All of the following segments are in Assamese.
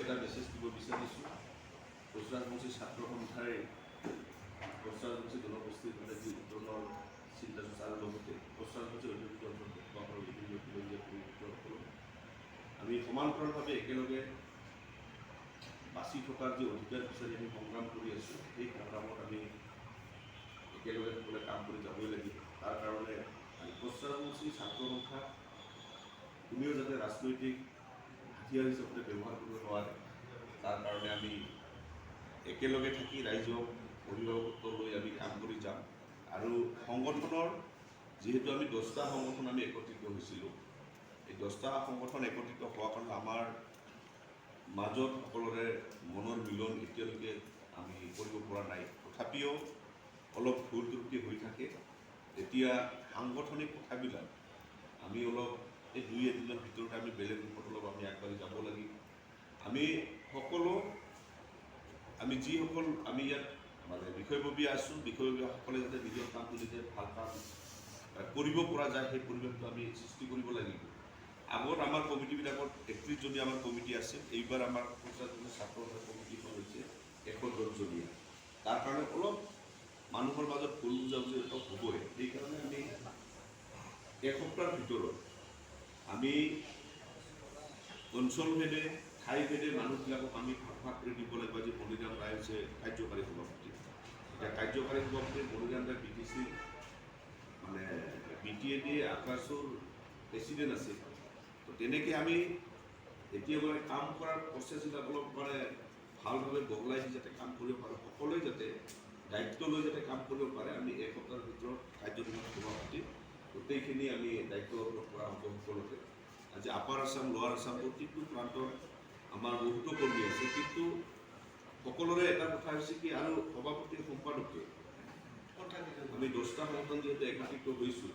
এটা মেছেজ দিব বিচাৰিছোঁ। কোচৰাজবংশী ছাত্ৰ সন্থাৰ কোচৰাজবংশী জনগোষ্ঠীৰ মানে যি ধৰণৰ চিন্তা চৰ্চাৰ লগতে কোচৰাজবংশী অধ্যুষিত অঞ্চলৰ বিভিন্ন কিলোমিটাৰ পৰিৱৰ্তনসকলক আমি সমান্তৰালভাৱে একেলগে বাচি থকাৰ যি অধিকাৰ বিচাৰি আমি সংগ্ৰাম কৰি আছোঁ, সেই সংগ্ৰামত আমি একেলগে সকলোৱে কাম কৰি যাবই লাগিব। তাৰ কাৰণে কোচৰাজবংশী ছাত্ৰ সন্থা কোনেও যাতে ৰাজনৈতিক হাতিয়াৰ হিচাপে ব্যৱহাৰ কৰিব নোৱাৰে, তাৰ কাৰণে আমি একেলগে থাকি ৰাইজক অভিভাৱকত্ব লৈ আমি কাম কৰি যাম। আৰু সংগঠনৰ যিহেতু আমি 10টা সংগঠন আমি একত্ৰিত হৈছিলোঁ, এই 10টা সংগঠন একত্ৰিত হোৱাৰ কাৰণে আমাৰ মাজত সকলোৰে মনৰ মিলন এতিয়ালৈকে আমি কৰিব পৰা নাই। তথাপিও অলপ ভুল ত্ৰুটি হৈ থাকে। এতিয়া সাংগঠনিক কথাবিলাক আমি অলপ এই 2-1 দিনৰ ভিতৰতে আমি বেলেগ ৰূপত অলপ আমি আগবাঢ়ি যাব লাগিব। আমি সকলো আমি যিসকল আমি ইয়াত মানে বিষয়ববীয়া আছোঁ, বিষয়ববীয়াসকলে যাতে নিজৰ কামটো যাতে ভাল কাম কৰিব পৰা যায়, সেই পৰিৱেশটো আমি সৃষ্টি কৰিব লাগিব। আগত আমাৰ কমিটিবিলাকত 31 জনীয়া আমাৰ কমিটি আছে। এইবাৰ আমাৰ কোচৰাজবংশী ছাত্ৰ সন্থাৰ কমিটিখন হৈছে 110 জনীয়া। তাৰ কাৰণে অলপ মানুহৰ মাজত ভুল বুজাবুজি অলপ হ'বই। সেইকাৰণে আমি এসপ্তাহৰ ভিতৰত আমি অঞ্চলভেদে ঠাইভেদে মানুহবিলাকক আমি ভাগ ভাগ কৰি দিব লাগিব। যে মণিৰাম ৰায় হৈছে কাৰ্যকাৰী সভাপতি। এতিয়া কাৰ্যকাৰী সভাপতি মণিৰাম ৰায় BTC মানে BTAD আকাশৰ প্ৰেচিডেণ্ট আছে। তো তেনেকৈ আমি এতিয়া মানে কাম কৰাৰ প্ৰচেছবিলাক অলপ মানে ভালভাৱে বহলাই যাতে কাম কৰিব পাৰোঁ, সকলোৱে যাতে দায়িত্ব লৈ যাতে কাম কৰিব পাৰে। আমি এসপ্তাহৰ ভিতৰত কাৰ্যনিৰ্বাহী সভাপতি গোটেইখিনি আমি দায়িত্ব গ্ৰহণ কৰা হ'ব সকলোকে। আজি আপাৰ আছাম, লোৱাৰ আছাম প্ৰতিটো প্ৰান্তত আমাৰ বহুতো কৰ্মী আছে, কিন্তু সকলোৰে এটা কথা হৈছে কি আৰু সভাপতি সম্পাদকে আমি 10টা সংগঠন যিহেতু একত্ৰিত হৈছোঁ,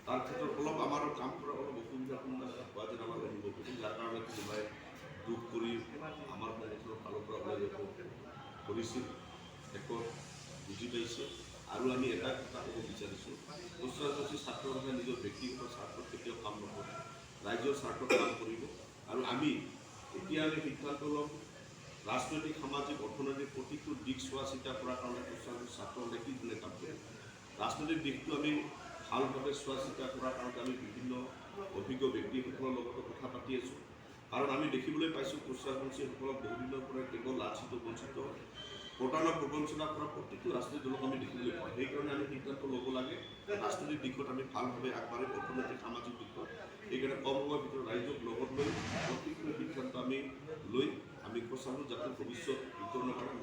তাৰ ক্ষেত্ৰত অলপ আমাৰ কাম কৰা অলপ অসুবিধা হোৱা যেন আমাৰ অনুভৱ হৈছে। যাৰ কাৰণে কোনোবাই দুখ কৰি আমাৰ সংগঠনৰ ফালৰ পৰা ওলাই যাব ধৰিছিল, শেষত বুজি পাইছে। আৰু আমি এটা কথা ক'ব বিচাৰিছোঁ, কোচৰাজবংশী ছাত্ৰ সন্থাই নিজৰ ব্যক্তিগত স্বাৰ্থত কেতিয়াও কাম নকৰে, ৰাইজৰ স্বাৰ্থত কাম কৰিব। আৰু আমি সিদ্ধান্ত ল'ম ৰাজনৈতিক, সামাজিক, অৰ্থনৈতিক প্ৰতিটো দিশ চোৱা চিতা কৰাৰ কাৰণে কোচৰাজবংশী ছাত্ৰ সন্থাই কি ধৰণে কাম কৰে। ৰাজনৈতিক দিশটো আমি ভালভাৱে চোৱা চিতা কৰাৰ কাৰণে আমি বিভিন্ন অভিজ্ঞ ব্যক্তিসকলৰ লগতো কথা পাতি আছোঁ। কাৰণ আমি দেখিবলৈ পাইছোঁ কোচৰাজবংশীসকলক বহুদিনৰ পৰা কেৱল লাঞ্ছিত বঞ্চিত প্ৰবঞ্চনা কৰা প্ৰতিটো ৰাজনৈতিক দলক আমি দেখিবলৈ পাওঁ। সেইকাৰণে আমি সিদ্ধান্ত ল'ব লাগে ৰাজনৈতিক দিশত আমি ভালভাৱে আগবাঢ়িম, অৰ্থনৈতিক সামাজিক দিশত। সেইকাৰণে কম সময়ৰ ভিতৰত ৰাইজক লগত লৈ প্ৰতিটো সিদ্ধান্ত আমি লৈ আমি কোচৰাজবংশী জাতিৰ ভৱিষ্যত বিতৰণৰ কাৰণে